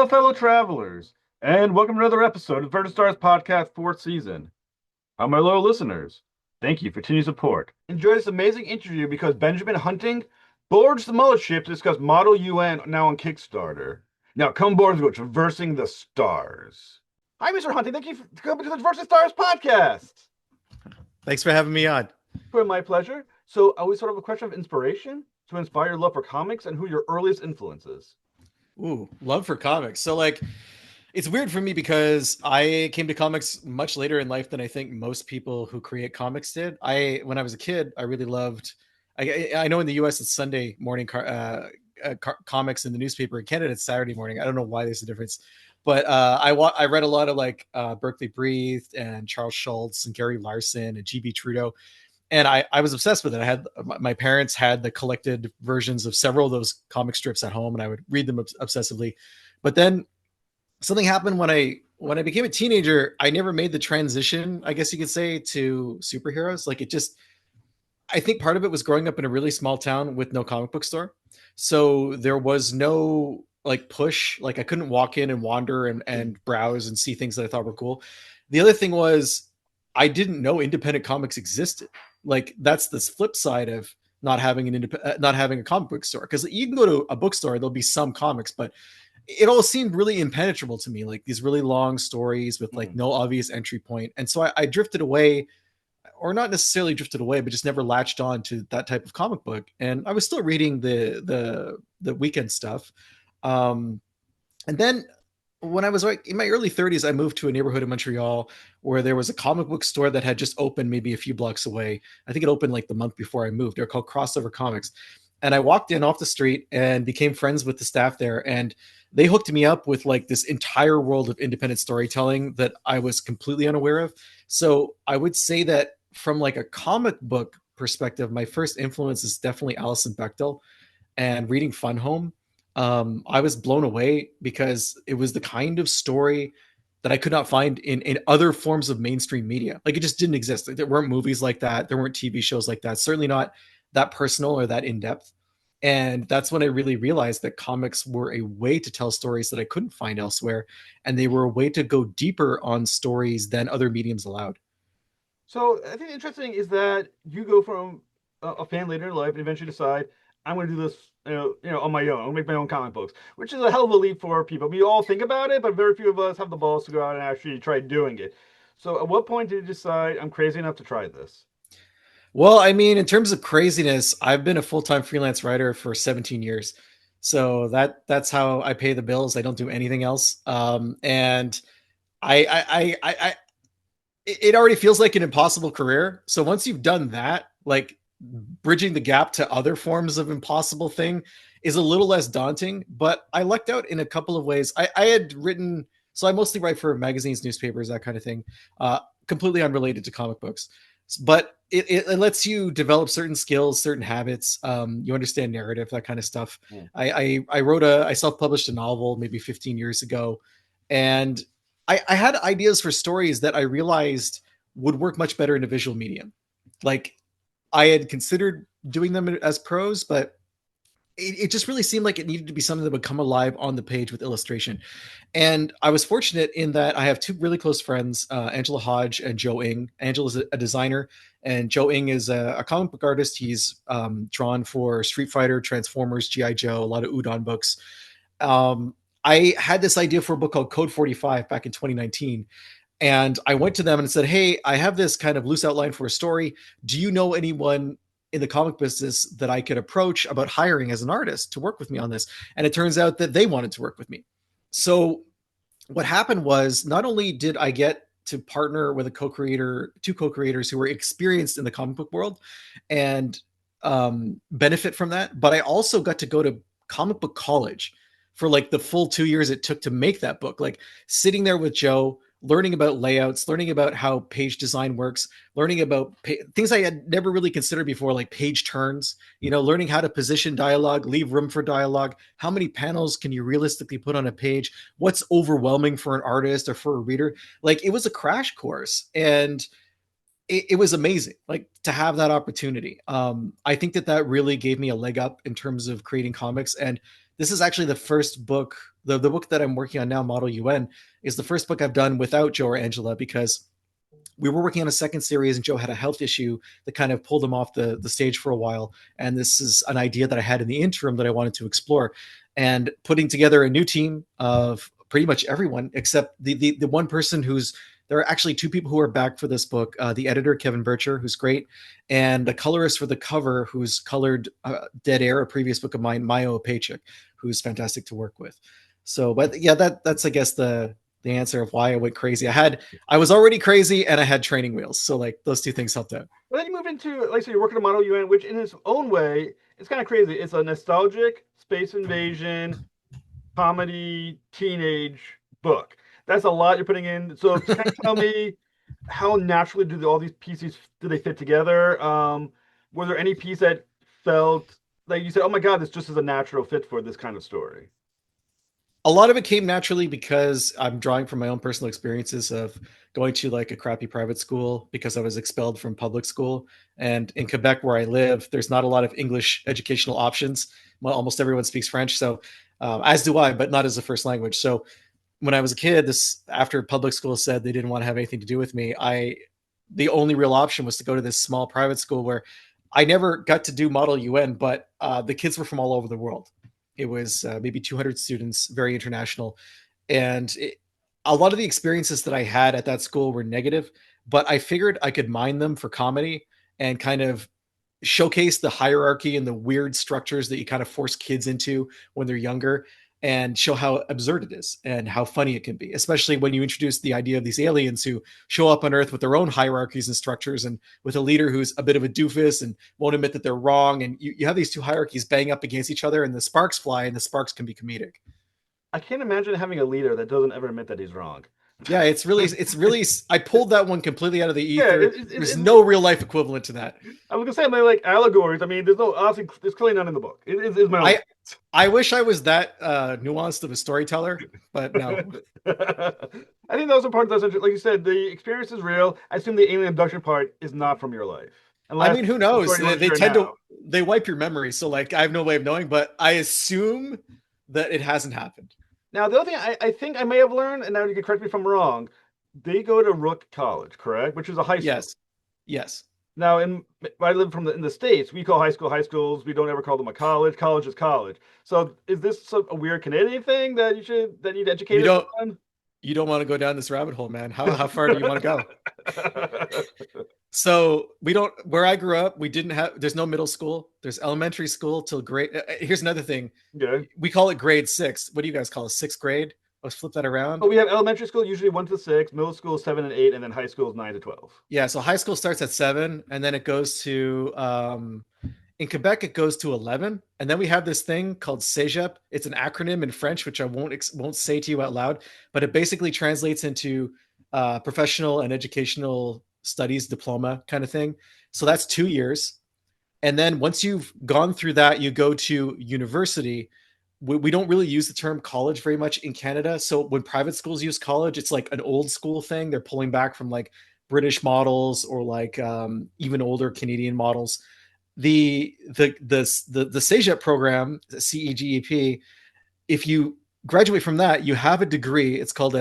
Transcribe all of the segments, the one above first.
Hello, fellow travelers, and welcome to another episode of Vertical Stars Podcast 4th season. How my loyal listeners, thank you for continued support. Enjoy this amazing interview because Benjamin Hunting boards the mothership to discuss Model UN now on Kickstarter. Now come aboard as we go traversing the stars. Hi, Mr. Hunting. Thank you for coming to the Traversing Stars Podcast. Thanks for having me on. For my pleasure. So, I always sort of a question of inspiration to inspire your love for comics and who your earliest influences. Ooh, love for comics. So it's weird for me because I came to comics much later in life than I think most people who create comics did. When I was a kid, I really loved. I know in the U.S. it's Sunday morning comics in the newspaper. In Canada, it's Saturday morning. I don't know why there's a difference, but I read a lot of Berkeley Breathed and Charles Schultz and Gary Larson and G.B. Trudeau. And I was obsessed with it. My parents had the collected versions of several of those comic strips at home, and I would read them obsessively. But then something happened when I became a teenager. I never made the transition, I guess you could say, to superheroes. I think part of it was growing up in a really small town with no comic book store, so there was no push. I couldn't walk in and wander and browse and see things that I thought were cool. The other thing was I didn't know independent comics existed. That's the flip side of not having a comic book store, because you can go to a bookstore, there'll be some comics, but it all seemed really impenetrable to me, like these really long stories with no obvious entry point. And so I drifted away, or not necessarily drifted away, but just never latched on to that type of comic book. And I was still reading the weekend stuff. And then when I was in my early 30s, I moved to a neighborhood in Montreal where there was a comic book store that had just opened maybe a few blocks away. I think it opened the month before I moved. They're called Crossover Comics. And I walked in off the street and became friends with the staff there. And they hooked me up with this entire world of independent storytelling that I was completely unaware of. So I would say that from a comic book perspective, my first influence is definitely Alison Bechdel and reading Fun Home. I was blown away because it was the kind of story that I could not find in other forms of mainstream media. It just didn't exist. There weren't movies like that. There weren't TV shows like that. Certainly not that personal or that in-depth. And that's when I really realized that comics were a way to tell stories that I couldn't find elsewhere. And they were a way to go deeper on stories than other mediums allowed. So I think interesting is that you go from a fan later in life and eventually decide I'm going to do this, on my own. I'm going to make my own comic books, which is a hell of a leap for people. We all think about it, but very few of us have the balls to go out and actually try doing it. So at what point did you decide I'm crazy enough to try this? Well, I mean, in terms of craziness, I've been a full-time freelance writer for 17 years. So that's how I pay the bills. I don't do anything else. And I it already feels like an impossible career. So once you've done that, bridging the gap to other forms of impossible thing is a little less daunting. But I lucked out in a couple of ways. I had written, so I mostly write for magazines, newspapers, that kind of thing, completely unrelated to comic books. But it lets you develop certain skills, certain habits. You understand narrative, that kind of stuff. Yeah. I self-published a novel maybe 15 years ago, and I had ideas for stories that I realized would work much better in a visual medium. I had considered doing them as prose, but it just really seemed like it needed to be something that would come alive on the page with illustration. And I was fortunate in that I have two really close friends, Angela Hodge and Joe Ng. Angela's a designer, and Joe Ng is a comic book artist. He's drawn for Street Fighter, Transformers, G.I. Joe, a lot of Udon books. I had this idea for a book called Code 45 back in 2019. And I went to them and said, hey, I have this kind of loose outline for a story. Do you know anyone in the comic business that I could approach about hiring as an artist to work with me on this? And it turns out that they wanted to work with me. So what happened was, not only did I get to partner with two co-creators who were experienced in the comic book world and benefit from that, but I also got to go to comic book college for the full 2 years it took to make that book. Sitting there with Joe, learning about layouts, learning about how page design works, learning about things I had never really considered before, like page turns, learning how to position dialogue, leave room for dialogue. How many panels can you realistically put on a page? What's overwhelming for an artist or for a reader? It was a crash course. And it was amazing, like to have that opportunity. I think that that really gave me a leg up in terms of creating comics. And this is actually the first book, the book that I'm working on now, Model UN, is the first book I've done without Joe or Angela, because we were working on a second series and Joe had a health issue that kind of pulled him off the stage for a while. And this is an idea that I had in the interim that I wanted to explore, and putting together a new team of pretty much everyone except the one person who's, there are actually two people who are back for this book, the editor, Kevin Bircher, who's great, and the colorist for the cover, who's colored Dead Air, a previous book of mine, Mayo Paycheck, who's fantastic to work with. So, but yeah, that's, I guess, the answer of why I went crazy. I was already crazy and I had training wheels. So like those two things helped out. But then you move into, like, so you're working on Model UN, which in its own way, it's kind of crazy. It's a nostalgic space invasion comedy teenage book. That's a lot you're putting in. So can you tell me how naturally all these pieces do they fit together? Were there any piece that felt like you said, "Oh my God, this just is a natural fit for this kind of story"? A lot of it came naturally because I'm drawing from my own personal experiences of going to like a crappy private school because I was expelled from public school. And in Quebec, where I live, there's not a lot of English educational options. Well, almost everyone speaks French, so as do I, but not as a first language. So when I was a kid, this after public school said they didn't want to have anything to do with me, I the only real option was to go to this small private school where I never got to do Model UN, but the kids were from all over the world. It was maybe 200 students, very international, and a lot of the experiences that I had at that school were negative. But I figured I could mine them for comedy and kind of showcase the hierarchy and the weird structures that you kind of force kids into when they're younger, and show how absurd it is and how funny it can be, especially when you introduce the idea of these aliens who show up on Earth with their own hierarchies and structures, and with a leader who's a bit of a doofus and won't admit that they're wrong. And you have these two hierarchies bang up against each other, and the sparks fly, and the sparks can be comedic. I can't imagine having a leader that doesn't ever admit that he's wrong. Yeah, it's really, I pulled that one completely out of the Yeah, ether. There's no real life equivalent to that. I was gonna say, I mean, like allegories. I mean, there's no obviously, there's clearly none in the book. Is my own. I wish I was that nuanced of a storyteller, but no. I think those are parts that's interesting. Like you said, the experience is real. I assume the alien abduction part is not from your life. I mean, who knows? They tend to they wipe your memory, so like I have no way of knowing, but I assume that it hasn't happened. Now, the other thing I think I may have learned, and now you can correct me if I'm wrong, they go to Rook College, correct? Which is a high school. Yes. Yes. Now, I live in the States. We call high school high schools. We don't ever call them a college. College is college. So, is this a weird Canadian thing that you'd educate You us don't on? you don't want to go down this rabbit hole, man. How far do you want to go? So we don't, where I grew up, we didn't have, there's no middle school. There's elementary school till grade. Here's another thing. Okay. We call it grade 6. What do you guys call it? Sixth grade? Let's flip that around. Oh, we have elementary school usually 1 to 6, middle school 7 and 8, and then high school is 9 to 12. Yeah. So high school starts at 7, and then it goes to, in Quebec, it goes to 11. And then we have this thing called Cégep. It's an acronym in French, which I won't say to you out loud, but it basically translates into professional and educational studies diploma kind of thing. So that's 2 years. And then once you've gone through that, you go to university. We don't really use the term college very much in Canada. So when private schools use college, it's like an old school thing. They're pulling back from like British models or like even older Canadian models. The CEGEP program, CEGEP, if you graduate from that, you have a degree. It's called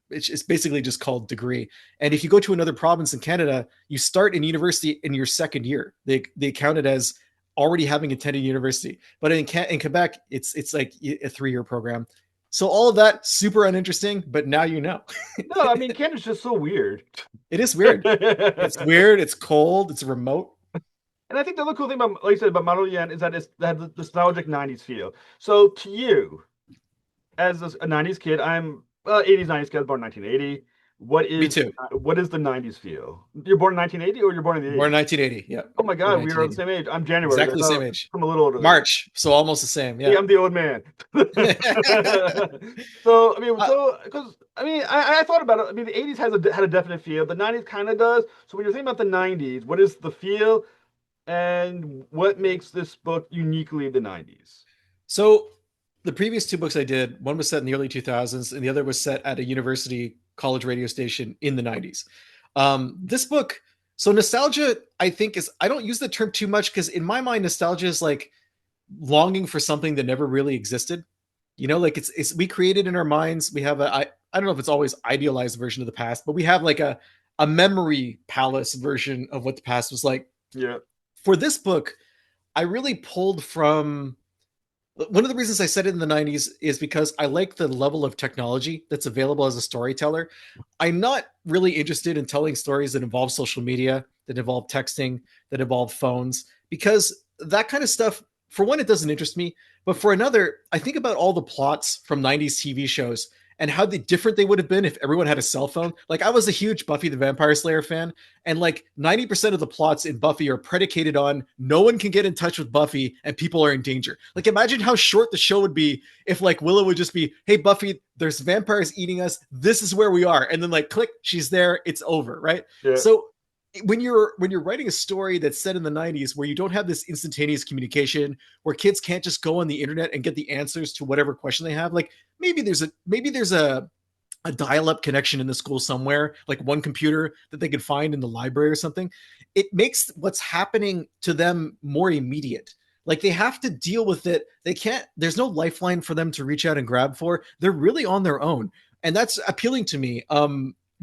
it's basically just called degree. And if you go to another province in Canada, you start in university in your second year. They count it as already having attended university. But in Quebec, it's like a 3-year program. So all of that super uninteresting, but now you know. No, I mean Canada's just so weird. It is weird. It's weird. It's cold. It's remote. And I think the other cool thing about, like you said, about Model Yen is that it's that the nostalgic '90s feel. So to you, as a '90s kid, I'm '80s '90s kid, born 1980. Me too. What is the '90s feel? You're born in 1980, or you're born in the 80s? Born in 1980. Yeah. Oh my God, we are the same age. I'm January. Exactly the same age. I'm a little older. March, so almost the same. Yeah. I'm the old man. So I mean, because I thought about it. I mean, the '80s had a definite feel. The '90s kind of does. So when you're thinking about the '90s, what is the feel, and what makes this book uniquely the '90s? So the previous 2 books I did, one was set in the early 2000s, and the other was set at a university college radio station in the 90s. This book, so nostalgia, I think is I don't use the term too much because in my mind, nostalgia is like longing for something that never really existed. You know, like it's we created in our minds. We have I don't know if it's always idealized version of the past, but we have like a memory palace version of what the past was like. Yeah. For this book, I really pulled from one of the reasons I said it in the 90s is because I like the level of technology that's available as a storyteller. I'm not really interested in telling stories that involve social media, that involve texting, that involve phones, because that kind of stuff, for one, it doesn't interest me. But for another, I think about all the plots from 90s TV shows and how different they would have been if everyone had a cell phone. Like, I was a huge Buffy the Vampire Slayer fan, and like 90% of the plots in Buffy are predicated on no one can get in touch with Buffy and people are in danger. Like, imagine how short the show would be if like Willow would just be, hey Buffy, there's vampires eating us, this is where we are, and then like click, she's there, it's over, right? Yeah. So when you're writing a story that's set in the 90s where you don't have this instantaneous communication, where kids can't just go on the internet and get the answers to whatever question they have, like maybe there's a dial-up connection in the school somewhere, like one computer that they could find in the library or something. It makes what's happening to them more immediate. Like, they have to deal with it. They can't, there's no lifeline for them to reach out and grab for. They're really on their own. And that's appealing to me,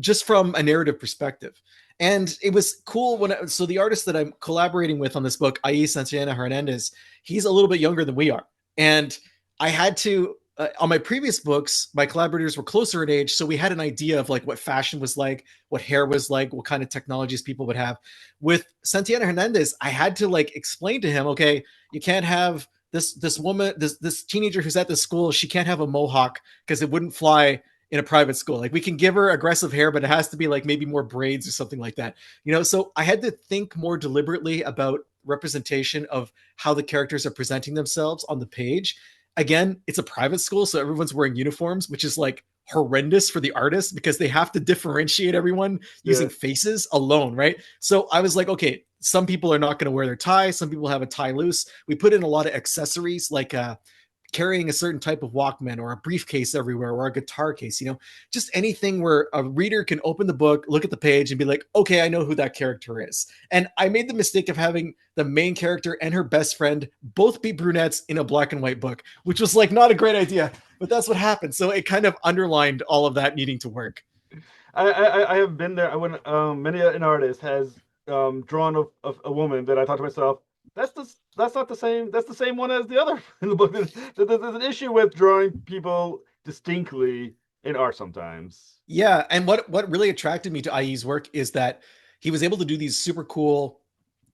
just from a narrative perspective. And it was cool so the artist that I'm collaborating with on this book, i.e. Santiana Hernandez, he's a little bit younger than we are. And I had to, on my previous books, my collaborators were closer in age, so we had an idea of like what fashion was like, what hair was like, what kind of technologies people would have. With Santiana Hernandez, I had to like explain to him, okay, you can't have this woman, this teenager who's at this school, she can't have a mohawk because it wouldn't fly in a private school. Like, we can give her aggressive hair, but it has to be like maybe more braids or something like that. You know, so I had to think more deliberately about representation of how the characters are presenting themselves on the page. Again, it's a private school, so everyone's wearing uniforms, which is like horrendous for the artist because they have to differentiate everyone Yeah. using faces alone, right? So I was like, okay, some people are not going to wear their tie, some people have a tie loose. We put in a lot of accessories like carrying a certain type of Walkman or a briefcase everywhere or a guitar case, you know, just anything where a reader can open the book, look at the page and be like, okay, I know who that character is. And I made the mistake of having the main character and her best friend both be brunettes in a black and white book, which was like not a great idea, but that's what happened. So it kind of underlined all of that needing to work. I have been there. I went. Many an artist has drawn a woman that I thought to myself, that's not the same. That's the same one as the other in the book. There's an issue with drawing people distinctly in art sometimes. Yeah, and what really attracted me to IE's work is that he was able to do these super cool,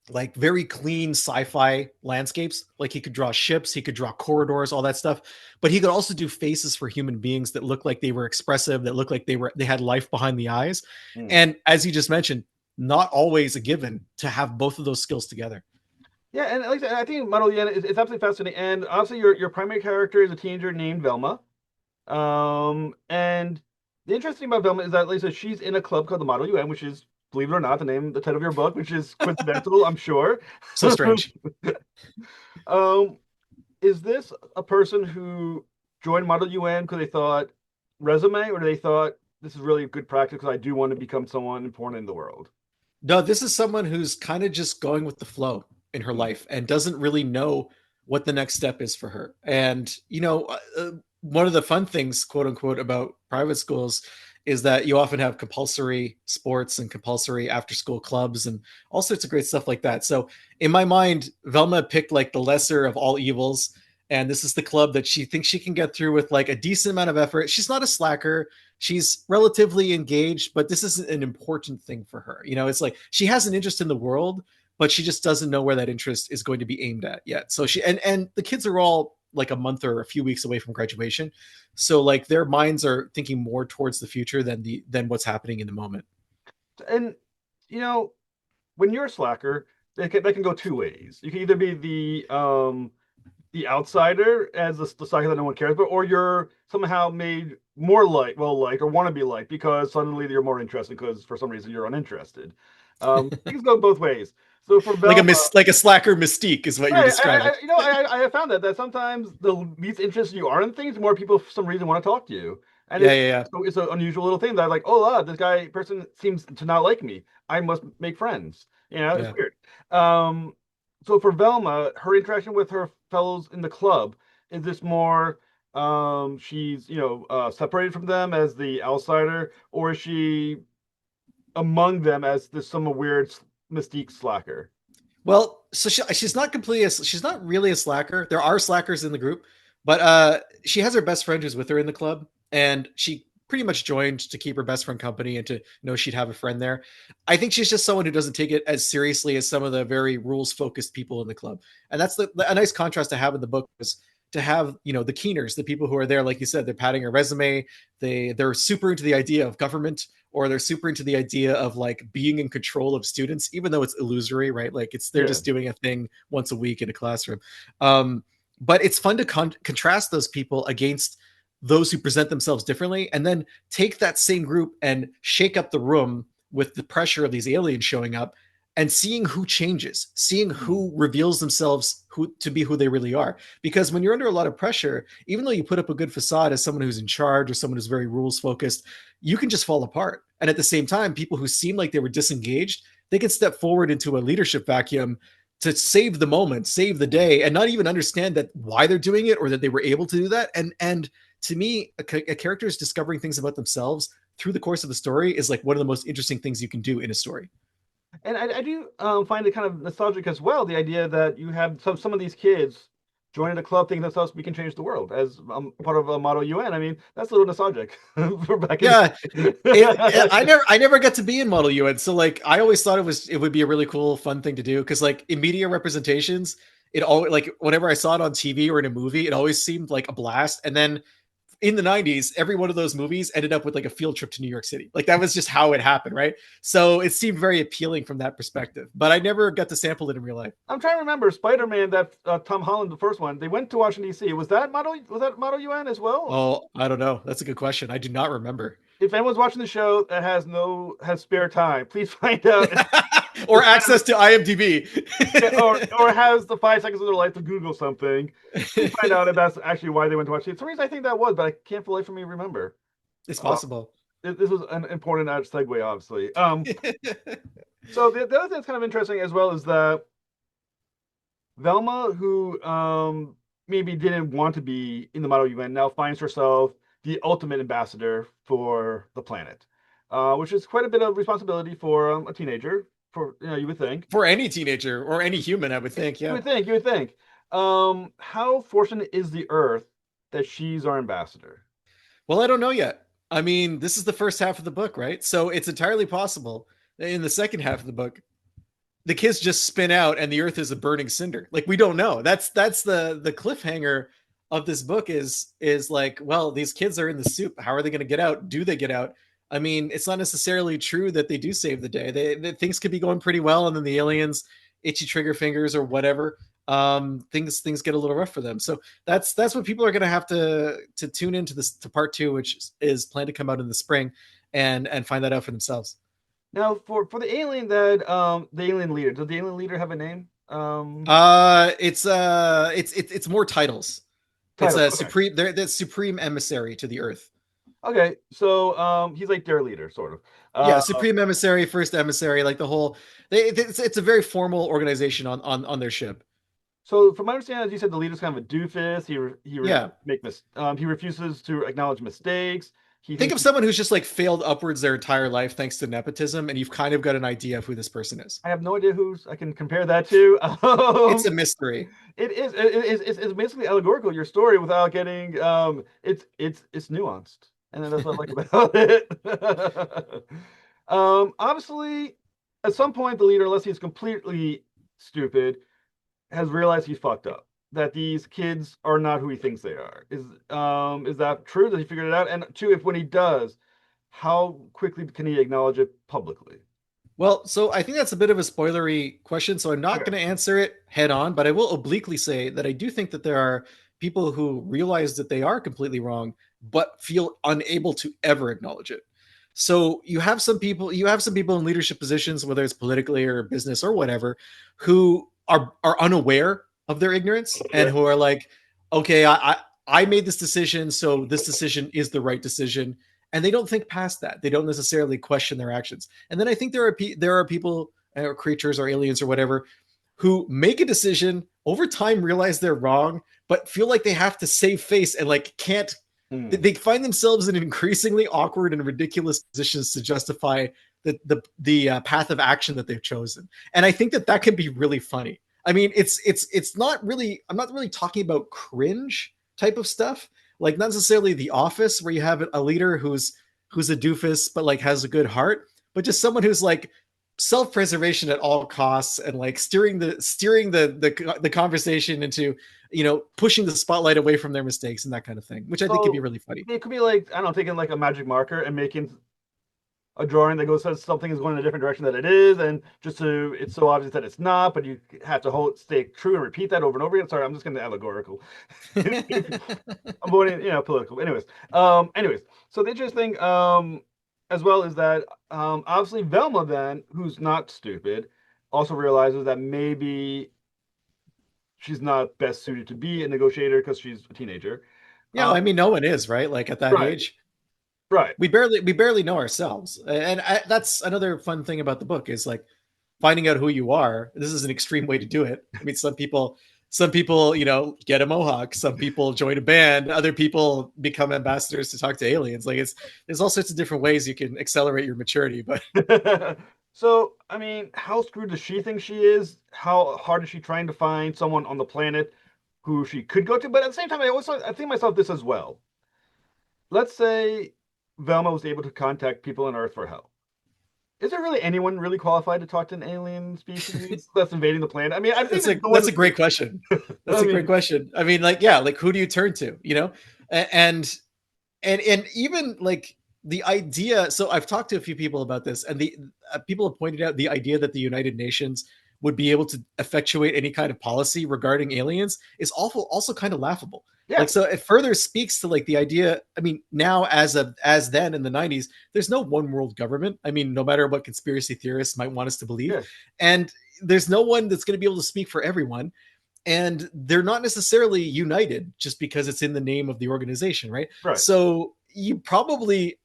like very clean sci-fi landscapes. Like, he could draw ships, he could draw corridors, all that stuff, but he could also do faces for human beings that looked like they were expressive, that looked like they had life behind the eyes. Hmm. And as you just mentioned, not always a given to have both of those skills together. Yeah, and like I said, I think Model Yen is it's absolutely fascinating. And obviously, your primary character is a teenager named Velma. And the interesting thing about Velma is that, like I said, she's in a club called the Model UN, which is, believe it or not, the title of your book, which is coincidental, I'm sure. So strange. um, is this a person who joined Model UN because they thought resume, or they thought this is really good practice because I do want to become someone important in the world? No, this is someone who's kind of just going with the flow in her Mm. life and doesn't really know what the next step is for her. And, you know, one of the fun things, quote unquote, about private schools is that you often have compulsory sports and compulsory after school clubs and all sorts of great stuff like that. So in my mind, Velma picked like the lesser of all evils. And this is the club that she thinks she can get through with like a decent amount of effort. She's not a slacker. She's relatively engaged, but this isn't an important thing for her. You know, it's like she has an interest in the world, but she just doesn't know where that interest is going to be aimed at yet. So and the kids are all like a month or a few weeks away from graduation. So like their minds are thinking more towards the future than what's happening in the moment. And you know, when you're a slacker, that can go two ways. You can either be the outsider as the slacker that no one cares about, or you're somehow made more liked or want to be liked because suddenly you're more interested because for some reason you're uninterested. Things go both ways. So for Like Velma, like a slacker mystique is what you're right, describing. I have found that sometimes the least interested you are in things, the more people for some reason want to talk to you. And Yeah, yeah, yeah. it's an unusual little thing that I'm like, oh, this person seems to not like me. I must make friends. It's Yeah. weird. Um, so for Velma, her interaction with her fellows in the club, is this more she's separated from them as the outsider, or is she among them as this some weird mystique slacker? Well, so she's not completely she's not really a slacker. There are slackers in the group, but she has her best friend who's with her in the club, and she pretty much joined to keep her best friend company and to know she'd have a friend there. I think she's just someone who doesn't take it as seriously as some of the very rules focused people in the club, and that's a nice contrast to have in the book is to have the keeners, the people who are there, like you said, they're padding her resume, they're super into the idea of government, or they're super into the idea of like being in control of students, even though it's illusory, right? Like they're Yeah. just doing a thing once a week in a classroom. Um, but it's fun to contrast those people against those who present themselves differently, and then take that same group and shake up the room with the pressure of these aliens showing up and seeing who changes, seeing who reveals themselves to be who they really are. Because when you're under a lot of pressure, even though you put up a good facade as someone who's in charge or someone who's very rules focused, you can just fall apart. And at the same time, people who seem like they were disengaged, they can step forward into a leadership vacuum to save the moment, save the day, and not even understand that why they're doing it or that they were able to do that. And to me, a character is discovering things about themselves through the course of the story is like one of the most interesting things you can do in a story. And I do find it kind of nostalgic as well, the idea that you have some of these kids joining a club thinking themselves we can change the world as part of a Model UN. I mean, that's a little nostalgic for back in Yeah, the I never got to be in Model UN, so like I always thought it would be a really cool, fun thing to do because like in media representations, it always like whenever I saw it on TV or in a movie, it always seemed like a blast. And then in the 90s, every one of those movies ended up with like a field trip to New York City. Like that was just how it happened, right? So it seemed very appealing from that perspective, but I never got to sample it in real life. I'm trying to remember Spider-Man, that Tom Holland, the first one. They went to Washington D.C. Was that Model UN as well? Oh, I don't know. That's a good question. I do not remember. If anyone's watching the show that has spare time, please find out. Or access to IMDb. or has the 5 seconds of their life to Google something. Please find out if that's actually why they went to watch it. For some reason, I think that was, but I can't for the life of me remember. It's Uh, possible. this was an important segue, obviously. So the other thing that's kind of interesting as well is that Velma, who maybe didn't want to be in the Model UN, now finds herself the ultimate ambassador for the planet, which is quite a bit of responsibility for a teenager. For you would think. For any teenager or any human, I would think. You Yeah. would think. You would think. How fortunate is the Earth that she's our ambassador? Well, I don't know yet. I mean, this is the first half of the book, right? So it's entirely possible that in the second half of the book, the kids just spin out and the earth is a burning cinder. Like we don't know. That's the cliffhanger of this book is like, well, these kids are in the soup. How are they going to get out? Do they get out? I mean, it's not necessarily true that they do save the day. Things could be going pretty well, and then the aliens itchy trigger fingers or whatever. Things get a little rough for them. So that's what people are going to have to tune into this to part two, which is planned to come out in the spring, and find that out for themselves. Now, for the alien that the alien leader, does the alien leader have a name? It's more titles. It's Title. a Okay. supreme. They're the supreme emissary to the Earth. Okay. So he's like their leader, sort of. Yeah, supreme emissary, first emissary, like the whole. It's a very formal organization on their ship. So from my understanding, as you said, the leader's kind of a doofus. Yeah, He refuses to acknowledge mistakes. He think thinks of someone who's just like failed upwards their entire life thanks to nepotism, and you've kind of got an idea of who this person is. I have no idea who's I can compare that to. It's a mystery. It's basically allegorical, your story, without getting it's nuanced, and that's what I like about it. Obviously, at some point, the leader, unless he's completely stupid, has realized he fucked up. That these kids are not who he thinks they are. Is that true? Does he figure it out? And two, if when he does, how quickly can he acknowledge it publicly? Well, so I think that's a bit of a spoilery question, so I'm not Okay. going to answer it head on, but I will obliquely say that I do think that there are people who realize that they are completely wrong, but feel unable to ever acknowledge it. So you have some people in leadership positions, whether it's politically or business or whatever, who are unaware of their ignorance and Yeah. who are like, okay, I made this decision, so this decision is the right decision, and they don't think past that. They don't necessarily question their actions. And then I think there are people or creatures or aliens or whatever who make a decision over time, realize they're wrong, but feel like they have to save face and like can't. They find themselves in increasingly awkward and ridiculous positions to justify the path of action that they've chosen. And I think that that can be really funny. I mean, it's not really. I'm not really talking about cringe type of stuff, like not necessarily The Office, where you have a leader who's a doofus but like has a good heart, but just someone who's like self-preservation at all costs and like steering the conversation into pushing the spotlight away from their mistakes and that kind of thing, which I think could be So really funny. it could be like, I don't know, taking like a magic marker and making a drawing that goes says something is going in a different direction than it is, and just so it's so obvious that it's not, but you have to stay true and repeat that over and over again. Sorry, I'm just going to allegorical. I'm going, political. Anyways, so the interesting as well is that obviously Velma then, who's not stupid, also realizes that maybe she's not best suited to be a negotiator because she's a teenager. Yeah, I mean, no one is, right? Like at that Right, age, right. we barely know ourselves, and that's another fun thing about the book is like finding out who you are. This is an extreme way to do it. I mean, some people get a mohawk, some people join a band, other people become ambassadors to talk to aliens. Like there's all sorts of different ways you can accelerate your maturity. But So, I mean, how screwed does she think she is? How hard is she trying to find someone on the planet who she could go to? But at the same time, I think myself this as well. Let's say Velma was able to contact people on Earth for help. Is there really anyone really qualified to talk to an alien species that's invading the planet? I mean, I think that's a great question. That's I a great mean, question. I mean, like, yeah, like who do you turn to? And and even like the idea. So I've talked to a few people about this, and the people have pointed out the idea that the United Nations would be able to effectuate any kind of policy regarding aliens is awful, also kind of laughable. yeah, Like, so it further speaks to like the idea. I mean, now as then in the 90s, there's no one world government. I mean, no matter what conspiracy theorists might want us to believe, yeah, and there's no one that's going to be able to speak for everyone, and they're not necessarily united just because it's in the name of the organization, right? right. So you probably,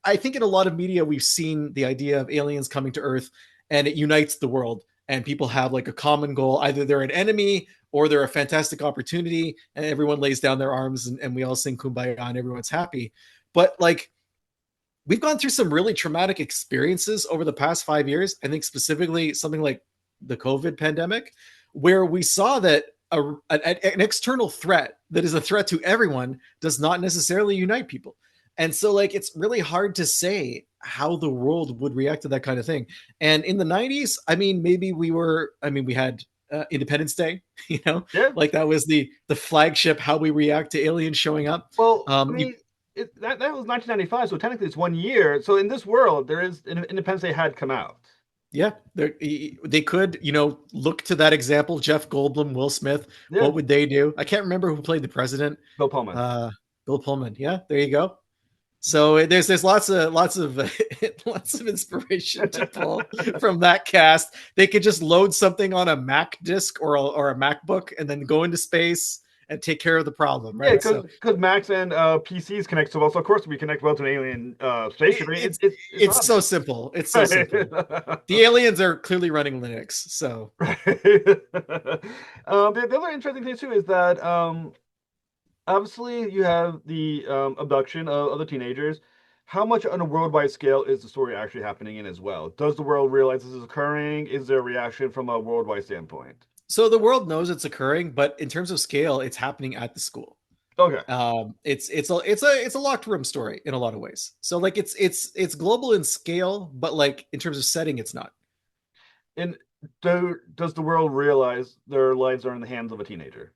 I think in a lot of media we've seen the idea of aliens coming to Earth and it unites the world, and people have like a common goal. Either they're an enemy or they're a fantastic opportunity, and everyone lays down their arms and we all sing kumbaya and everyone's happy. But like we've gone through some really traumatic experiences over the past 5 years. I think specifically something like the COVID pandemic, where we saw that an external threat that is a threat to everyone does not necessarily unite people. And so, like, it's really hard to say how the world would react to that kind of thing. And in the 90s, I mean, we had Independence Day, Yeah. like that was the flagship how we react to aliens showing up. Well, I You mean, that was 1995, so technically it's 1 year. So in this world, there is Independence Day had come out. Yeah, they could, look to that example. Jeff Goldblum, Will Smith. Yeah, What would they do? I can't remember who played the president. Bill Pullman. Bill Pullman. Yeah, there you go. So there's lots of lots of inspiration to pull from that cast. They could just load something on a Mac disk or a MacBook and then go into space and take care of the problem, Yeah, right? because So Macs and PCs connect so well. So of course we connect well to an alien station. Right? it's It's it's so obvious. simple. It's so simple. The aliens are clearly running Linux, so Right. The other interesting thing too is that obviously you have the abduction of the teenagers. How much on a worldwide scale is the story actually happening in as well? Does the world realize this is occurring? Is there a reaction from a worldwide standpoint? so the world knows it's occurring, but in terms of scale, it's happening at the school. Okay. It's a locked room story in a lot of ways. So like it's global in scale, but like in terms of setting, it's not. And does the world realize their lives are in the hands of a teenager?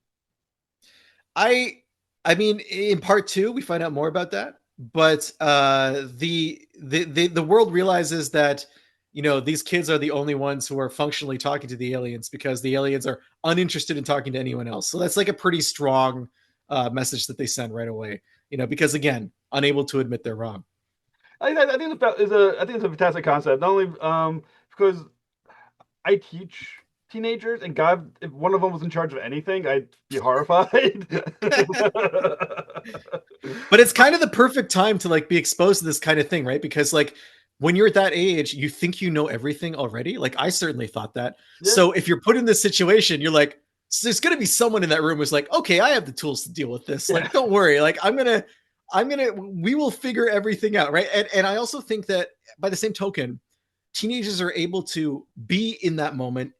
I I mean, in part two, we find out more about that. But the world realizes that these kids are the only ones who are functionally talking to the aliens because the aliens are uninterested in talking to anyone else. So that's like a pretty strong message that they send right away. Because again, unable to admit they're wrong. I think it's a fantastic concept. Not only because I teach teenagers, and God, if one of them was in charge of anything, I'd be horrified. But it's kind of the perfect time to like be exposed to this kind of thing, right? Because like when you're at that age, you think you know everything already. Like I certainly thought that. Yeah, So if you're put in this situation, you're like, so there's going to be someone in that room who's like, okay, I have the tools to deal with this. yeah, Like, don't worry. Like we will figure everything out, right? And I also think that by the same token, teenagers are able to be in that moment,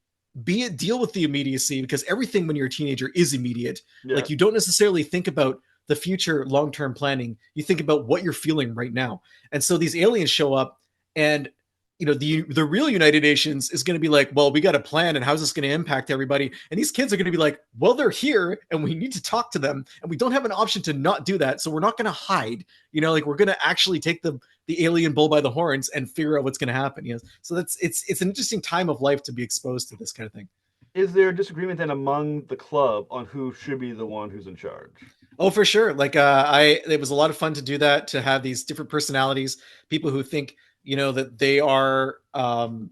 be it deal with the immediacy, because everything when you're a teenager is immediate. yeah. Like you don't necessarily think about the future long-term planning. You think about what you're feeling right now. And so these aliens show up, and the real United Nations is going to be like, well, we got a plan, and how's this going to impact everybody? And these kids are going to be like, well, they're here and we need to talk to them, and we don't have an option to not do that, so we're not going to hide. Like we're going to actually take the alien bull by the horns and figure out what's going to happen. So it's an interesting time of life to be exposed to this kind of thing. Is there a disagreement then among the club on who should be the one who's in charge? Oh, for sure. Like it was a lot of fun to do that, to have these different personalities, people who think, that they are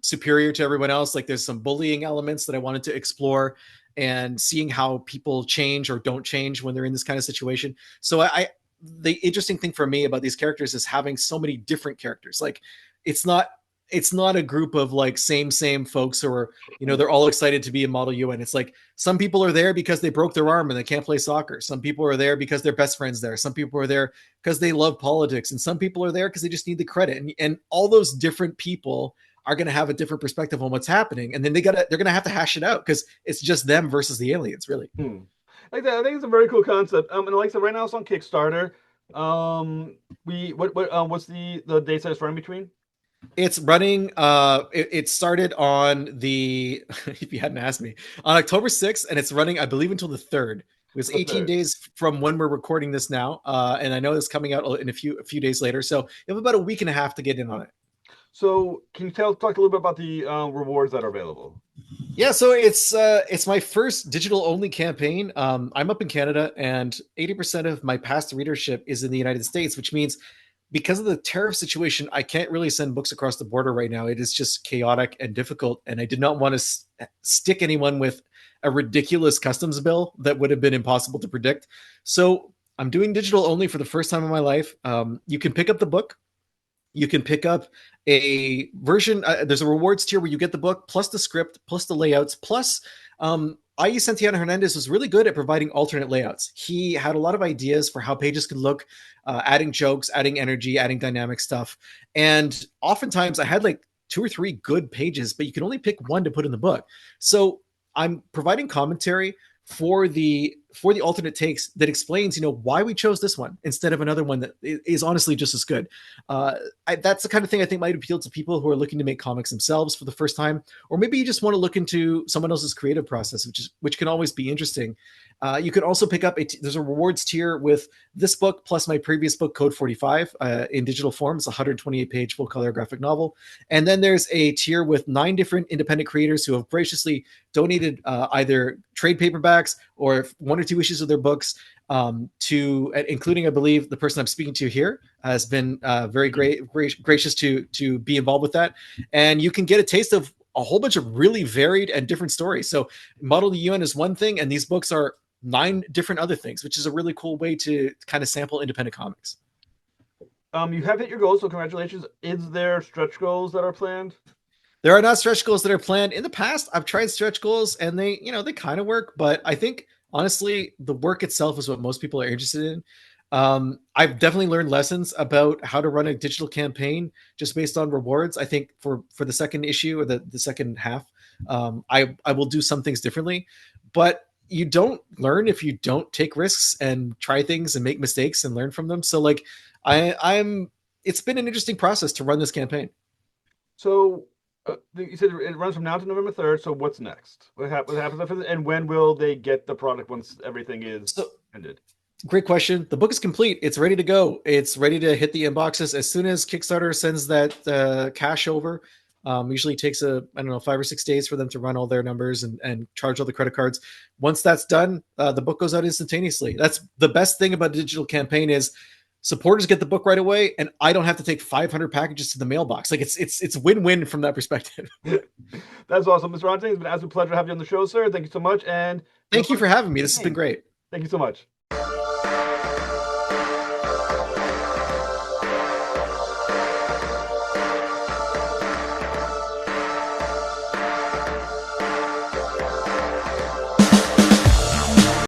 superior to everyone else. Like there's some bullying elements that I wanted to explore, and seeing how people change or don't change when they're in this kind of situation. So the interesting thing for me about these characters is having so many different characters. Like it's not it's not a group of like same folks who are, they're all excited to be in Model UN. It's like some people are there because they broke their arm and they can't play soccer. Some people are there because their best friends there. Some people are there because they love politics, and some people are there because they just need the credit. And all those different people are going to have a different perspective on what's happening, and then they're going to have to hash it out because it's just them versus the aliens, really. Like that, I think it's a very cool concept. And like I said, right now it's on Kickstarter. What's the dates that it's running between? It's running. It started on the if you hadn't asked me, on October 6th, and it's running, I believe, until the 3rd. It was The 18 third. days from when we're recording this now, and I know it's coming out in a few days later. So you have about a week and a half to get in on it. So can you talk a little bit about the rewards that are available? Yeah, so it's my first digital only campaign. I'm up in Canada, and 80% of my past readership is in the United States, which means because of the tariff situation, I can't really send books across the border right now. It is just chaotic and difficult, and I did not want to stick anyone with a ridiculous customs bill that would have been impossible to predict. So I'm doing digital only for the first time in my life. You can pick up the book. You can pick up a version. There's a rewards tier where you get the book plus the script plus the layouts plus I.E. Santiago Hernandez was really good at providing alternate layouts. He had a lot of ideas for how pages could look, adding jokes, adding energy, adding dynamic stuff. And oftentimes I had like 2 or 3 good pages, but you can only pick one to put in the book. So I'm providing commentary for the alternate takes that explains, why we chose this one instead of another one that is honestly just as good. That's the kind of thing I think might appeal to people who are looking to make comics themselves for the first time, or maybe you just want to look into someone else's creative process, which can always be interesting. You can also pick up there's a rewards tier with this book plus my previous book, Code 45, in digital form. It's a 128-page full color graphic novel. And then there's a tier with 9 different independent creators who have graciously donated either trade paperbacks or 1 or 2 issues of their books, to including, I believe, the person I'm speaking to here has been very gracious to be involved with that. And you can get a taste of a whole bunch of really varied and different stories. So Model UN is one thing, and these books are 9 different other things, which is a really cool way to kind of sample independent comics. You have hit your goals, so congratulations. Is there stretch goals that are planned? There are not stretch goals that are planned. In the past, I've tried stretch goals, and they kind of work, but I think honestly, the work itself is what most people are interested in. I've definitely learned lessons about how to run a digital campaign just based on rewards. I think for the second issue or the second half, I will do some things differently, but you don't learn if you don't take risks and try things and make mistakes and learn from them. So like it's been an interesting process to run this campaign. So you said it runs from now to November 3rd. So what's next? What happens after this? And when will they get the product once everything is ended? Great question. The book is complete. It's ready to go. It's ready to hit the inboxes as soon as Kickstarter sends that cash over. Usually takes 5 or 6 days for them to run all their numbers and charge all the credit cards. Once that's done, the book goes out instantaneously. That's the best thing about a digital campaign is supporters get the book right away, and I don't have to take 500 packages to the mailbox. Like it's win-win from that perspective. That's awesome, Mr. Hunting. It's been an absolute pleasure having you on the show, sir. Thank you so much, and Thank you for having me. This has been great. Thank you so much.